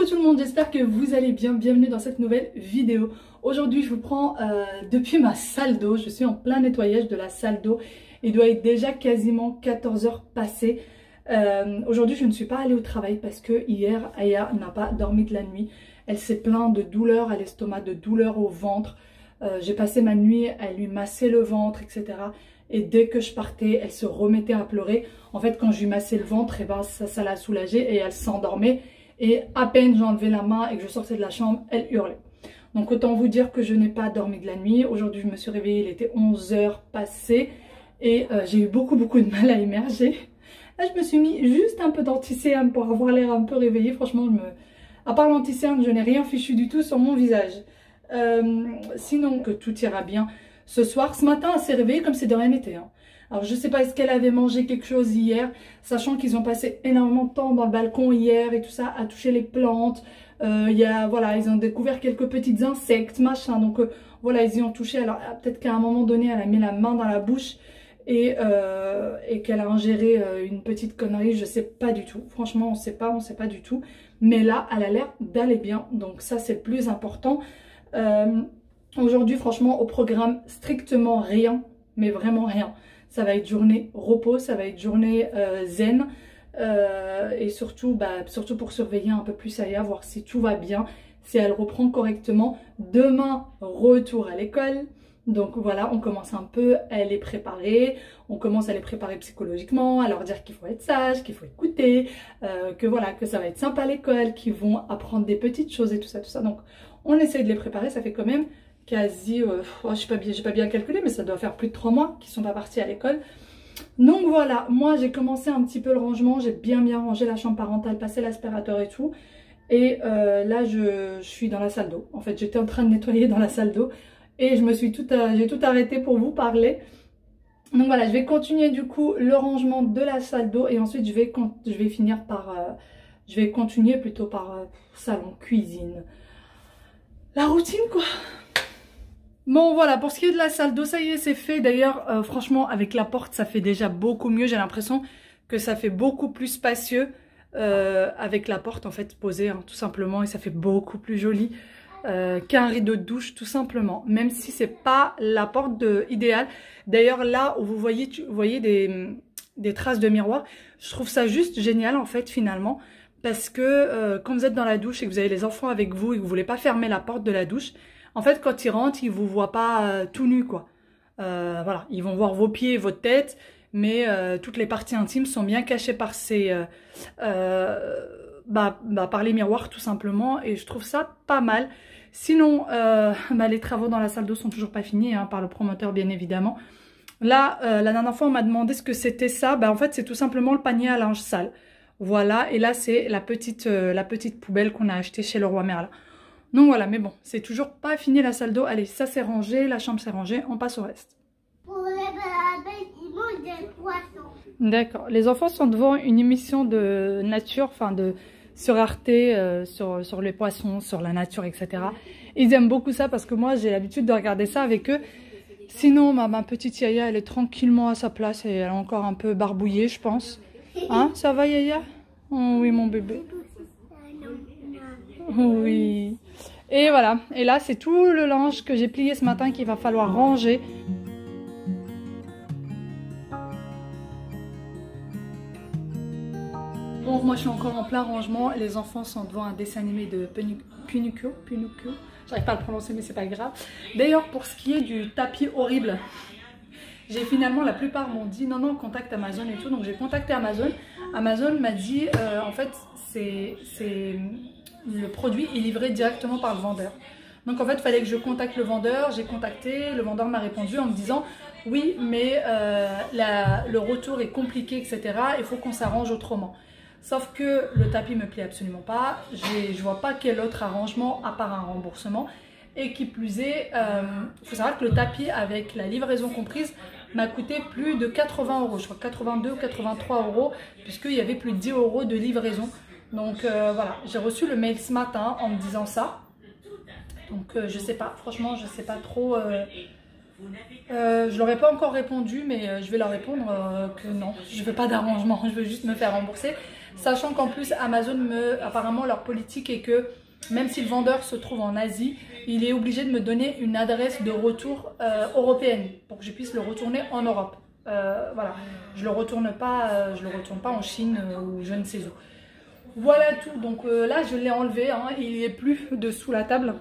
Coucou tout le monde, j'espère que vous allez bien, bienvenue dans cette nouvelle vidéo. Aujourd'hui je vous prends depuis ma salle d'eau, je suis en plein nettoyage de la salle d'eau. Il doit être déjà quasiment 14 h passées. Aujourd'hui je ne suis pas allée au travail parce que hier Aya n'a pas dormi de la nuit. Elle s'est plainte de douleurs à l'estomac, de douleurs au ventre. J'ai passé ma nuit à lui masser le ventre, etc. Et dès que je partais, elle se remettait à pleurer. En fait, quand je lui massais le ventre, et ben, ça l'a soulagée et elle s'endormait. Et à peine j'enlevais la main et que je sortais de la chambre, elle hurlait. Donc autant vous dire que je n'ai pas dormi de la nuit. Aujourd'hui, je me suis réveillée, il était 11 h passées. Et j'ai eu beaucoup de mal à émerger. Là, je me suis mis juste un peu d'anticéane pour avoir l'air un peu réveillée. Franchement, à part l'anticéane, je n'ai rien fichu du tout sur mon visage. Sinon, que tout ira bien. Ce matin, elle s'est réveillée comme si de rien n'était. Hein. Alors, je sais pas, est-ce qu'elle avait mangé quelque chose hier, sachant qu'ils ont passé énormément de temps dans le balcon hier et tout ça, à toucher les plantes. Voilà, ils ont découvert quelques petits insectes, machin. Donc, voilà, ils y ont touché. Alors, peut-être qu'à un moment donné, elle a mis la main dans la bouche et qu'elle a ingéré une petite connerie. Je sais pas du tout. Franchement, on sait pas du tout. Mais là, elle a l'air d'aller bien. Donc, ça, c'est le plus important. Aujourd'hui, franchement, au programme, strictement rien, mais vraiment rien. Ça va être journée repos, ça va être journée zen. Et surtout pour surveiller un peu plus Aya, voir si tout va bien, si elle reprend correctement. Demain, retour à l'école. Donc voilà, on commence un peu à les préparer. On commence à les préparer psychologiquement, à leur dire qu'il faut être sage, qu'il faut écouter, que voilà, que ça va être sympa à l'école, qu'ils vont apprendre des petites choses et tout ça, tout ça. Donc on essaie de les préparer, ça fait quand même quasi, j'ai pas bien calculé, mais ça doit faire plus de 3 mois qu'ils sont pas partis à l'école. Donc voilà, moi j'ai commencé un petit peu le rangement, j'ai bien rangé la chambre parentale, passé l'aspirateur et tout. Et là je suis dans la salle d'eau. En fait j'étais en train de nettoyer dans la salle d'eau et j'ai tout arrêté pour vous parler. Donc voilà, je vais continuer du coup le rangement de la salle d'eau et ensuite je vais finir par, je vais continuer plutôt par salon, cuisine. La routine quoi. Bon voilà, pour ce qui est de la salle d'eau, ça y est, c'est fait. D'ailleurs, franchement, avec la porte, ça fait déjà beaucoup mieux. J'ai l'impression que ça fait beaucoup plus spacieux avec la porte en fait posée, hein, tout simplement. Et ça fait beaucoup plus joli qu'un rideau de douche, tout simplement. Même si c'est pas la porte idéale. D'ailleurs, là où vous voyez des traces de miroir, je trouve ça juste génial en fait finalement. Parce que quand vous êtes dans la douche et que vous avez les enfants avec vous et que vous voulez pas fermer la porte de la douche, en fait quand ils rentrent, ils vous voient pas tout nu quoi. Voilà, ils vont voir vos pieds et votre tête, mais toutes les parties intimes sont bien cachées par par les miroirs tout simplement. Et je trouve ça pas mal. Sinon, les travaux dans la salle d'eau sont toujours pas finis hein, par le promoteur bien évidemment. Là, la dernière fois on m'a demandé ce que c'était ça. En fait c'est tout simplement le panier à linge sale. Voilà, et là c'est la petite poubelle qu'on a achetée chez Leroy Merlin. Donc voilà, mais bon, c'est toujours pas fini la salle d'eau. Allez, ça c'est rangé, la chambre c'est rangée, on passe au reste. Pour les abeilles, ils mangent des poissons. D'accord, les enfants sont devant une émission de nature, sur Arte, sur les poissons, sur la nature, etc. Ils aiment beaucoup ça parce que moi j'ai l'habitude de regarder ça avec eux. Sinon, ma petite Yaya, elle est tranquillement à sa place et elle est encore un peu barbouillée, je pense. Hein, ça va Yaya? Oh oui mon bébé. Oui. Et voilà. Et là c'est tout le linge que j'ai plié ce matin qu'il va falloir ranger. Bon moi je suis encore en plein rangement. Les enfants sont devant un dessin animé de Pinocchio. J'arrive pas à le prononcer mais c'est pas grave. D'ailleurs pour ce qui est du tapis horrible, j'ai finalement, la plupart m'ont dit non, contacte Amazon et tout. Donc j'ai contacté Amazon. Amazon m'a dit en fait le produit est livré directement par le vendeur. Donc en fait il fallait que je contacte le vendeur. J'ai contacté, le vendeur m'a répondu en me disant oui mais le retour est compliqué etc. Il faut qu'on s'arrange autrement. Sauf que le tapis me plaît absolument pas. Je vois pas quel autre arrangement à part un remboursement. Et qui plus est, il faut savoir que le tapis avec la livraison comprise m'a coûté plus de 80 €. Je crois 82 ou 83 €, puisqu'il y avait plus de 10 € de livraison. Donc voilà, j'ai reçu le mail ce matin en me disant ça. Donc je sais pas, franchement je sais pas trop. Je leur ai pas encore répondu, mais je vais leur répondre que non, je veux pas d'arrangement, je veux juste me faire rembourser. Sachant qu'en plus Amazon apparemment leur politique est que même si le vendeur se trouve en Asie, il est obligé de me donner une adresse de retour européenne pour que je puisse le retourner en Europe. Voilà, je le retourne pas en Chine ou je ne sais où. Voilà tout, donc là je l'ai enlevé, hein, il n'est plus dessous la table.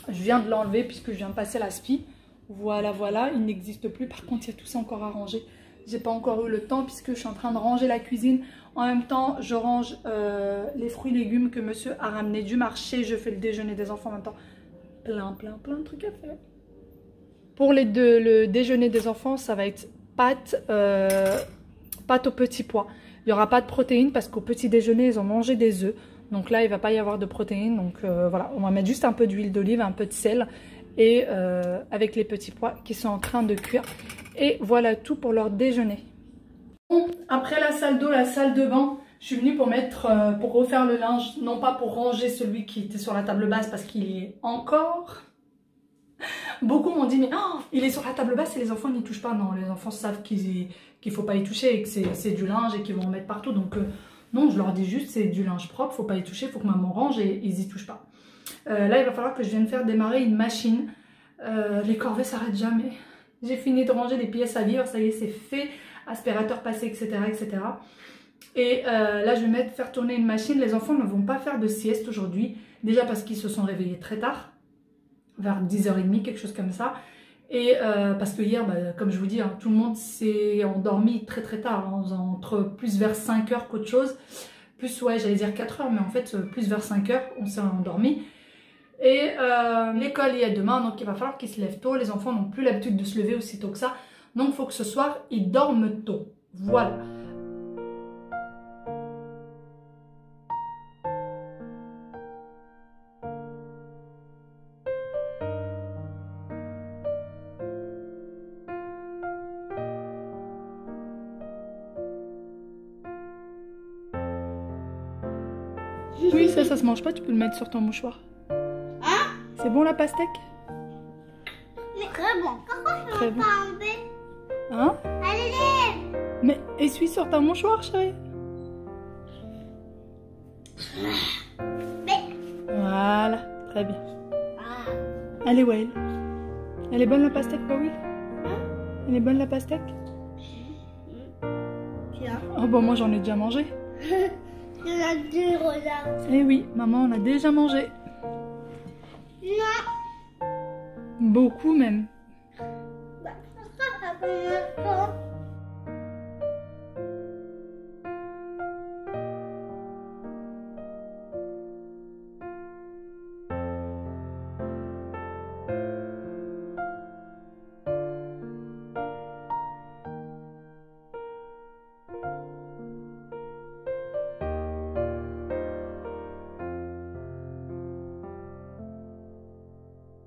Je viens de l'enlever puisque je viens de passer la spie. Voilà, voilà, il n'existe plus. Par contre, il y a tout ça encore à ranger. J'ai pas encore eu le temps puisque je suis en train de ranger la cuisine. En même temps, je range les fruits et légumes que monsieur a ramenés du marché. Je fais le déjeuner des enfants en même temps. Plein de trucs à faire. Pour le déjeuner des enfants, ça va être pâtes aux petits pois. Il n'y aura pas de protéines parce qu'au petit déjeuner, ils ont mangé des œufs. Donc là, il ne va pas y avoir de protéines. Donc voilà, on va mettre juste un peu d'huile d'olive, un peu de sel. Et avec les petits pois qui sont en train de cuire. Et voilà tout pour leur déjeuner. Bon, après la salle d'eau, la salle de bain, je suis venue pour refaire le linge. Non pas pour ranger celui qui était sur la table basse parce qu'il y est encore. Beaucoup m'ont dit mais oh, il est sur la table basse et les enfants n'y touchent pas. Non, les enfants savent qu'il ne faut pas y toucher et que c'est du linge et qu'ils vont en mettre partout. Donc non, je leur dis juste c'est du linge propre, faut pas y toucher, faut que maman range et ils y touchent pas. Là, il va falloir que je vienne faire démarrer une machine. Les corvées s'arrêtent jamais. J'ai fini de ranger les pièces à vivre, ça y est, c'est fait. Aspirateur passé, etc. etc. Et là, je vais faire tourner une machine. Les enfants ne vont pas faire de sieste aujourd'hui. Déjà parce qu'ils se sont réveillés très tard, vers 10h30, quelque chose comme ça. Et parce que hier, comme je vous dis, hein, tout le monde s'est endormi très tard, hein, entre plus vers 5h qu'autre chose. Plus, ouais, j'allais dire 4h, mais en fait, plus vers 5h, on s'est endormi. Et l'école il y a demain, donc il va falloir qu'ils se lèvent tôt. Les enfants n'ont plus l'habitude de se lever aussi tôt que ça. Donc il faut que ce soir, ils dorment tôt. Voilà. Oui, ça se mange pas, tu peux le mettre sur ton mouchoir. Hein? C'est bon la pastèque? Très bon. Pourquoi je Très ne bon. pas enlever? Hein? Allez! Mais essuie sur ta mouchoir, chérie. Mais... Voilà, très bien. Ah. Elle est où elle? Elle est bonne la pastèque, pas oui? Elle est bonne la pastèque? Tiens. Oh bon, moi j'en ai déjà mangé. Il y en a deux, regarde. Eh oui, maman on a déjà mangé. Non. Beaucoup même. Bah, ça commence quand?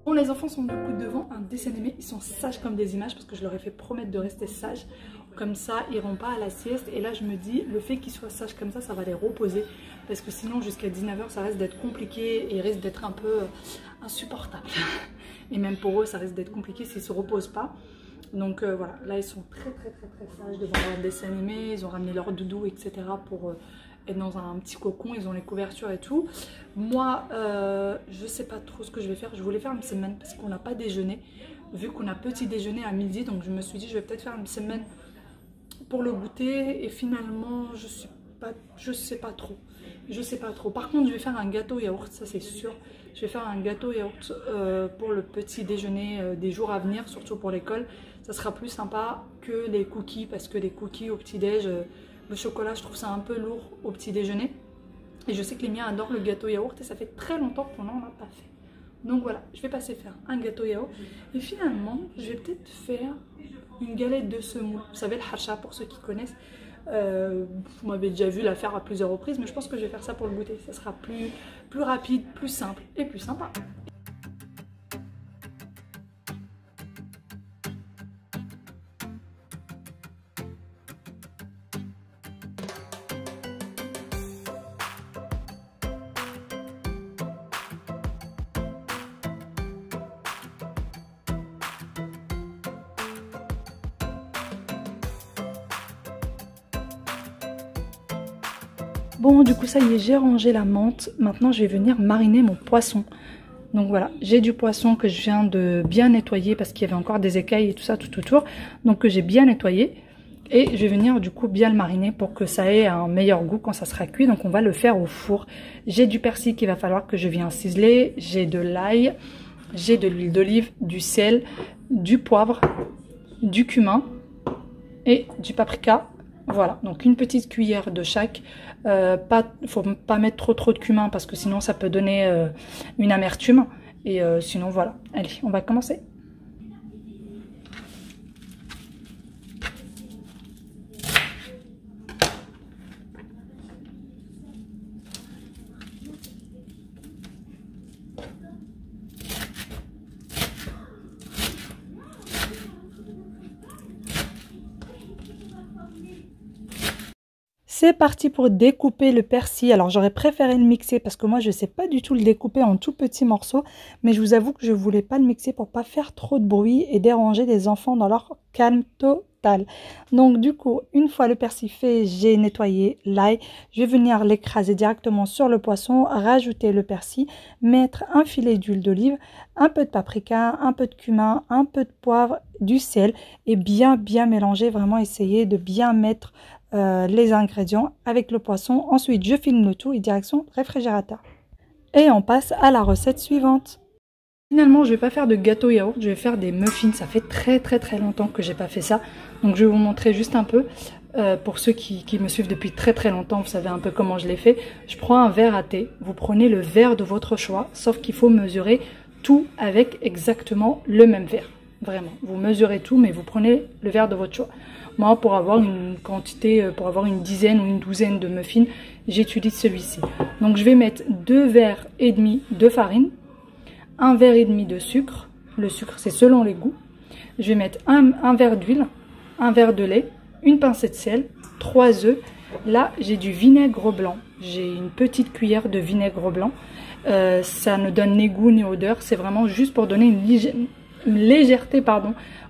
Bon, les enfants sont du coup devant un dessin animé, ils sont sages comme des images parce que je leur ai fait promettre de rester sages. Comme ça, ils n'iront pas à la sieste. Et là, je me dis, le fait qu'ils soient sages comme ça va les reposer. Parce que sinon, jusqu'à 19h, ça risque d'être compliqué et risque d'être un peu insupportable. Et même pour eux, ça risque d'être compliqué s'ils ne se reposent pas. Donc voilà, là, ils sont très sages devant leur dessin animé. Ils ont ramené leur doudou, etc. pour... être dans un petit cocon, ils ont les couvertures et tout. Moi, je sais pas trop ce que je vais faire. Je voulais faire une semaine parce qu'on n'a pas déjeuné, vu qu'on a petit déjeuner à midi. Donc je me suis dit, je vais peut-être faire une semaine pour le goûter. Et finalement, je sais pas trop. Je sais pas trop. Par contre, je vais faire un gâteau yaourt, ça c'est sûr. Je vais faire un gâteau yaourt pour le petit déjeuner des jours à venir, surtout pour l'école. Ça sera plus sympa que les cookies, parce que les cookies au petit-déj... le chocolat, je trouve ça un peu lourd au petit déjeuner. Et je sais que les miens adorent le gâteau yaourt et ça fait très longtemps qu'on n'en a pas fait. Donc voilà, je vais passer faire un gâteau yaourt. Et finalement, je vais peut-être faire une galette de semoule. Vous savez, le hacha, pour ceux qui connaissent. Vous m'avez déjà vu la faire à plusieurs reprises, mais je pense que je vais faire ça pour le goûter. Ça sera plus rapide, plus simple et plus sympa. Bon, du coup, ça y est, j'ai rangé la menthe. Maintenant, je vais venir mariner mon poisson. Donc voilà, j'ai du poisson que je viens de bien nettoyer parce qu'il y avait encore des écailles et tout ça tout autour. Donc que j'ai bien nettoyé. Et je vais venir du coup bien le mariner pour que ça ait un meilleur goût quand ça sera cuit. Donc on va le faire au four. J'ai du persil qu'il va falloir que je vienne ciseler. J'ai de l'ail, j'ai de l'huile d'olive, du sel, du poivre, du cumin et du paprika. Voilà, donc une petite cuillère de chaque. Faut pas mettre trop de cumin parce que sinon ça peut donner une amertume. Et sinon voilà, allez, on va commencer. C'est parti pour découper le persil. Alors j'aurais préféré le mixer parce que moi je ne sais pas du tout le découper en tout petits morceaux. Mais je vous avoue que je ne voulais pas le mixer pour pas faire trop de bruit et déranger les enfants dans leur calme total. Donc du coup, une fois le persil fait, j'ai nettoyé l'ail. Je vais venir l'écraser directement sur le poisson, rajouter le persil, mettre un filet d'huile d'olive, un peu de paprika, un peu de cumin, un peu de poivre, du sel et bien mélanger, vraiment essayer de bien mettre les ingrédients avec le poisson. Ensuite je filme le tout et direction réfrigérateur et on passe à la recette suivante. Finalement je vais pas faire de gâteau yaourt, je vais faire des muffins. Ça fait très longtemps que j'ai pas fait ça, donc je vais vous montrer juste un peu pour ceux qui me suivent depuis très longtemps. Vous savez un peu comment je l'ai fait. Je prends un verre à thé, vous prenez le verre de votre choix, sauf qu'il faut mesurer tout avec exactement le même verre. Vraiment, vous mesurez tout mais vous prenez le verre de votre choix. Moi, pour avoir une quantité, pour avoir une dizaine ou une douzaine de muffins, j'utilise celui-ci. Donc, je vais mettre 2 verres et demi de farine, 1 verre et demi de sucre. Le sucre, c'est selon les goûts. Je vais mettre un verre d'huile, 1 verre de lait, une pincée de sel, 3 œufs. Là, j'ai du vinaigre blanc. J'ai une petite cuillère de vinaigre blanc. Ça ne donne ni goût ni odeur. C'est vraiment juste pour donner une légèreté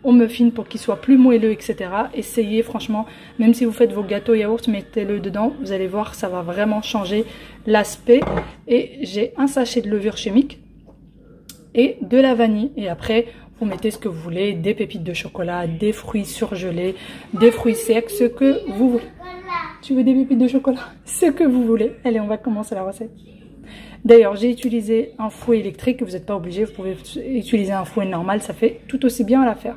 au muffin pour qu'il soit plus moelleux, etc. Essayez franchement, même si vous faites vos gâteaux yaourt, mettez-le dedans, vous allez voir, ça va vraiment changer l'aspect. Et j'ai un sachet de levure chimique et de la vanille. Et après, vous mettez ce que vous voulez, des pépites de chocolat, des fruits surgelés, des fruits secs, ce que vous voulez. Tu veux des pépites de chocolat? Ce que vous voulez. Allez, on va commencer la recette. D'ailleurs, j'ai utilisé un fouet électrique, vous n'êtes pas obligé, vous pouvez utiliser un fouet normal, ça fait tout aussi bien à l'affaire.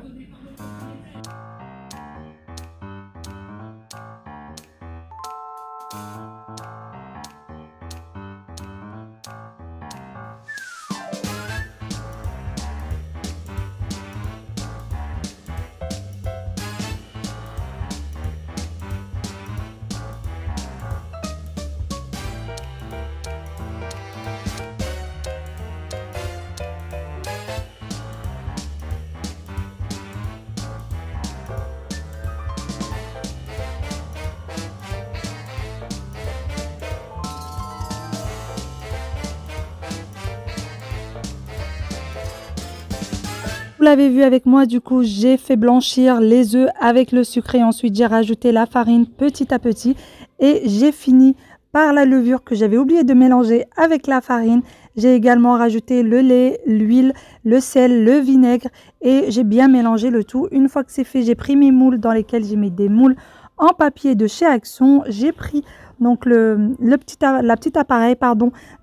Vous l'avez vu avec moi, du coup j'ai fait blanchir les œufs avec le sucre et ensuite j'ai rajouté la farine petit à petit et j'ai fini par la levure que j'avais oublié de mélanger avec la farine. J'ai également rajouté le lait, l'huile, le sel, le vinaigre et j'ai bien mélangé le tout. Une fois que c'est fait, j'ai pris mes moules dans lesquels j'ai mis des moules en papier de chez Action. J'ai pris donc la petite appareil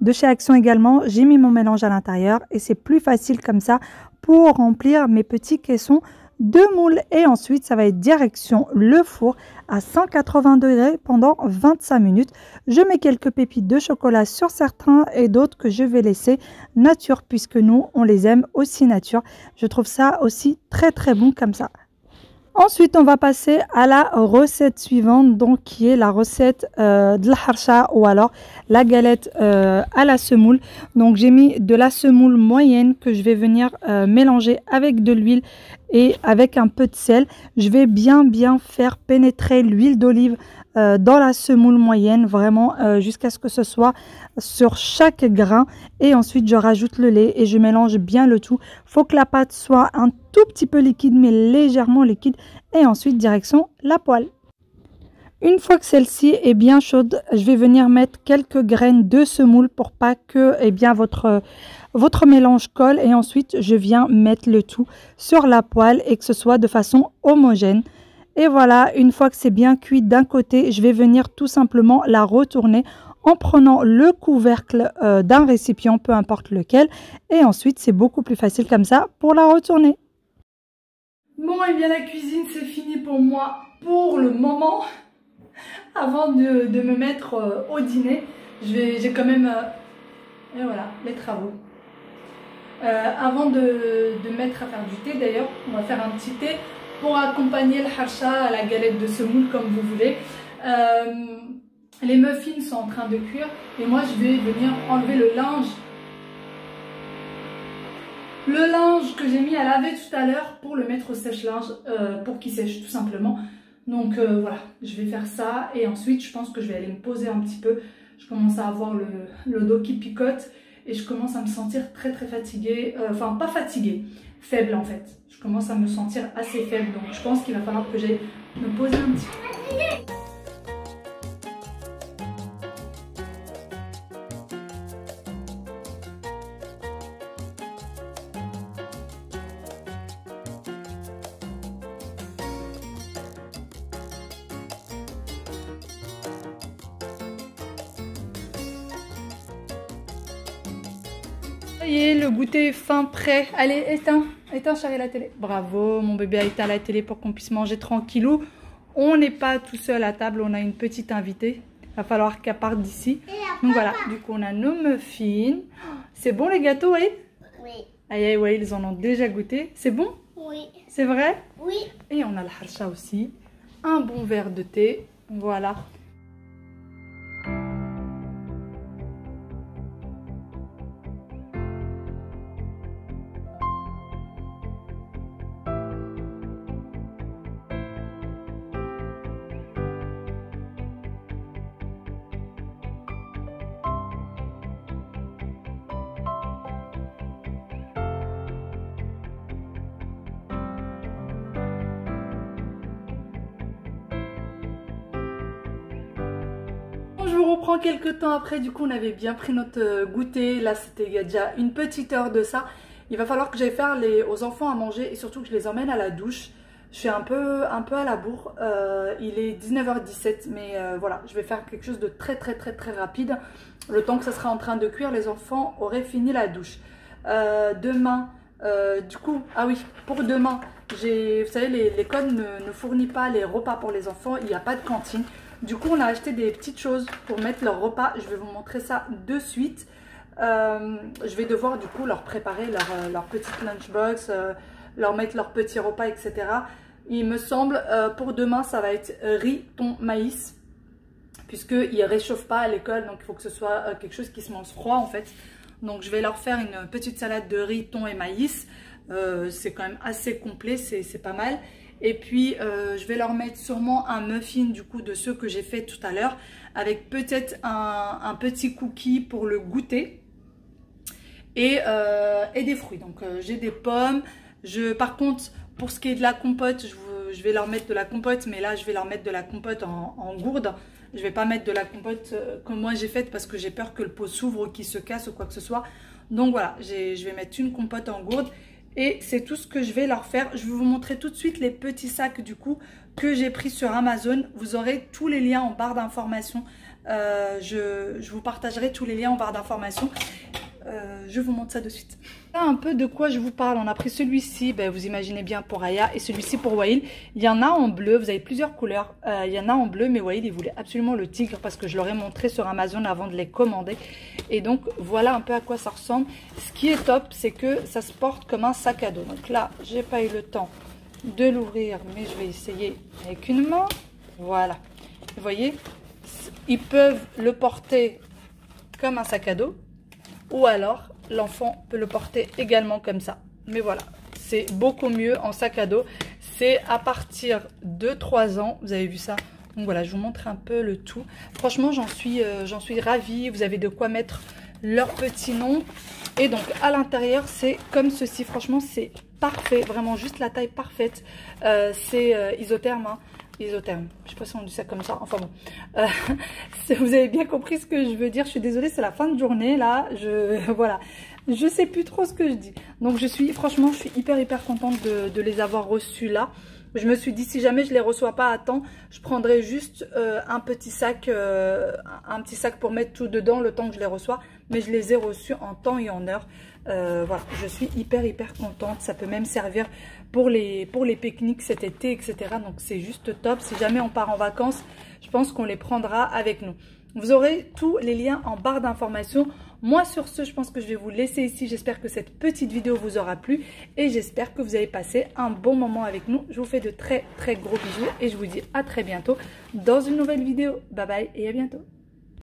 de chez Action également. J'ai mis mon mélange à l'intérieur et c'est plus facile comme ça pour remplir mes petits caissons de moules. Et ensuite, ça va être direction le four à 180 degrés pendant 25 minutes. Je mets quelques pépites de chocolat sur certains et d'autres que je vais laisser nature puisque nous, on les aime aussi nature. Je trouve ça aussi très bon comme ça. Ensuite, on va passer à la recette suivante, donc qui est la recette de la harsha ou alors la galette à la semoule. Donc, j'ai mis de la semoule moyenne que je vais venir mélanger avec de l'huile et avec un peu de sel. Je vais bien faire pénétrer l'huile d'olive dans la semoule moyenne, vraiment jusqu'à ce que ce soit sur chaque grain. Et ensuite, je rajoute le lait et je mélange bien le tout. Il faut que la pâte soit un tout petit peu liquide, mais légèrement liquide. Et ensuite, direction la poêle. Une fois que celle-ci est bien chaude, je vais venir mettre quelques graines de semoule pour pas que votre mélange colle. Et ensuite, je viens mettre le tout sur la poêle et que ce soit de façon homogène. Et voilà, une fois que c'est bien cuit d'un côté, je vais venir tout simplement la retourner en prenant le couvercle d'un récipient, peu importe lequel. Et ensuite, c'est beaucoup plus facile comme ça pour la retourner. Bon, et bien la cuisine, c'est fini pour moi pour le moment. Avant de me mettre au dîner, j'ai quand même... et voilà, les travaux. Avant de me mettre à faire du thé, d'ailleurs, on va faire un petit thé pour accompagner le harsha à la galette de semoule, comme vous voulez. Les muffins sont en train de cuire et moi, je vais venir enlever le linge. Le linge que j'ai mis à laver tout à l'heure pour le mettre au sèche-linge, pour qu'il sèche tout simplement. Donc voilà, je vais faire ça et ensuite je pense que je vais aller me poser un petit peu. Je commence à avoir le dos qui picote et je commence à me sentir très fatiguée. Enfin pas fatiguée, faible en fait. Je commence à me sentir assez faible donc je pense qu'il va falloir que j'aille me poser un petit peu. Ça y est, le goûter est fin, prêt. Allez, éteins chérie la télé. Bravo, mon bébé a éteint la télé pour qu'on puisse manger tranquillou. On n'est pas tout seul à table, on a une petite invitée. Il va falloir qu'elle parte d'ici. Donc voilà, du coup on a nos muffins. C'est bon les gâteaux, oui? Oui. Aïe aïe, ouais, ils en ont déjà goûté. C'est bon? Oui. C'est vrai? Oui. Et on a le harsha aussi. Un bon verre de thé. Voilà. Je vous reprends quelques temps après, du coup on avait bien pris notre goûter, là c'était il y a déjà une petite heure de ça. Il va falloir que j'aille faire aux enfants à manger et surtout que je les emmène à la douche. Je suis un peu à la bourre, il est 19h17 mais voilà, je vais faire quelque chose de très rapide. Le temps que ça sera en train de cuire, les enfants auraient fini la douche. Demain, du coup, ah oui, pour demain, vous savez l'école ne fournit pas les repas pour les enfants, il n'y a pas de cantine. Du coup, on a acheté des petites choses pour mettre leur repas. Je vais vous montrer ça de suite. Je vais devoir du coup leur préparer leur petite lunchbox, leur mettre leur petit repas, etc. Il me semble, pour demain, ça va être riz, thon, maïs. Puisqu'ils ne réchauffent pas à l'école, donc il faut que ce soit quelque chose qui se mange froid en fait. Donc je vais leur faire une petite salade de riz, thon et maïs. C'est quand même assez complet, c'est pas mal. Et puis je vais leur mettre sûrement un muffin du coup de ceux que j'ai fait tout à l'heure. Avec peut-être un petit cookie pour le goûter. Et des fruits. Donc j'ai des pommes. Par contre, pour ce qui est de la compote, je vais leur mettre de la compote. Mais là je vais leur mettre de la compote en gourde. Je ne vais pas mettre de la compote comme moi j'ai faite parce que j'ai peur que le pot s'ouvre ou qu'il se casse ou quoi que ce soit. Donc voilà, je vais mettre une compote en gourde. Et c'est tout ce que je vais leur faire. Je vais vous montrer tout de suite les petits sacs du coup que j'ai pris sur Amazon. Vous aurez tous les liens en barre d'informations. Je vous partagerai tous les liens en barre d'informations. Je vous montre ça de suite. Là, un peu de quoi je vous parle. On a pris celui-ci, ben, vous imaginez bien pour Aya, et celui-ci pour Waïl. Il y en a en bleu, vous avez plusieurs couleurs. Il y en a en bleu, mais Waïl il voulait absolument le tigre parce que je leur ai montré sur Amazon avant de les commander. Et donc voilà un peu à quoi ça ressemble. Ce qui est top, c'est que ça se porte comme un sac à dos. Donc là, j'ai pas eu le temps de l'ouvrir, mais je vais essayer avec une main. Voilà. Vous voyez, ils peuvent le porter comme un sac à dos. Ou alors, l'enfant peut le porter également comme ça. Mais voilà, c'est beaucoup mieux en sac à dos. C'est à partir de 3 ans, vous avez vu ça. Donc voilà, je vous montre un peu le tout. Franchement, j'en suis ravie. Vous avez de quoi mettre leur petit nom. Et donc, à l'intérieur, c'est comme ceci. Franchement, c'est parfait. Vraiment, juste la taille parfaite. C'est isotherme, hein. isotherme. Je sais pas si on dit ça comme ça. Enfin bon. Vous avez bien compris ce que je veux dire. Je suis désolée, c'est la fin de journée là. Voilà. Je sais plus trop ce que je dis. Donc franchement, je suis hyper contente de les avoir reçus là. Je me suis dit, si jamais je les reçois pas à temps, je prendrai juste un petit sac pour mettre tout dedans le temps que je les reçois. Mais je les ai reçus en temps et en heure. Voilà, je suis hyper contente. Ça peut même servir pour les pique-niques cet été, etc. Donc c'est juste top. Si jamais on part en vacances, je pense qu'on les prendra avec nous. Vous aurez tous les liens en barre d'informations. Moi sur ce, je pense que je vais vous laisser ici. J'espère que cette petite vidéo vous aura plu et j'espère que vous avez passé un bon moment avec nous. Je vous fais de très gros bisous et je vous dis à très bientôt dans une nouvelle vidéo. Bye bye et à bientôt.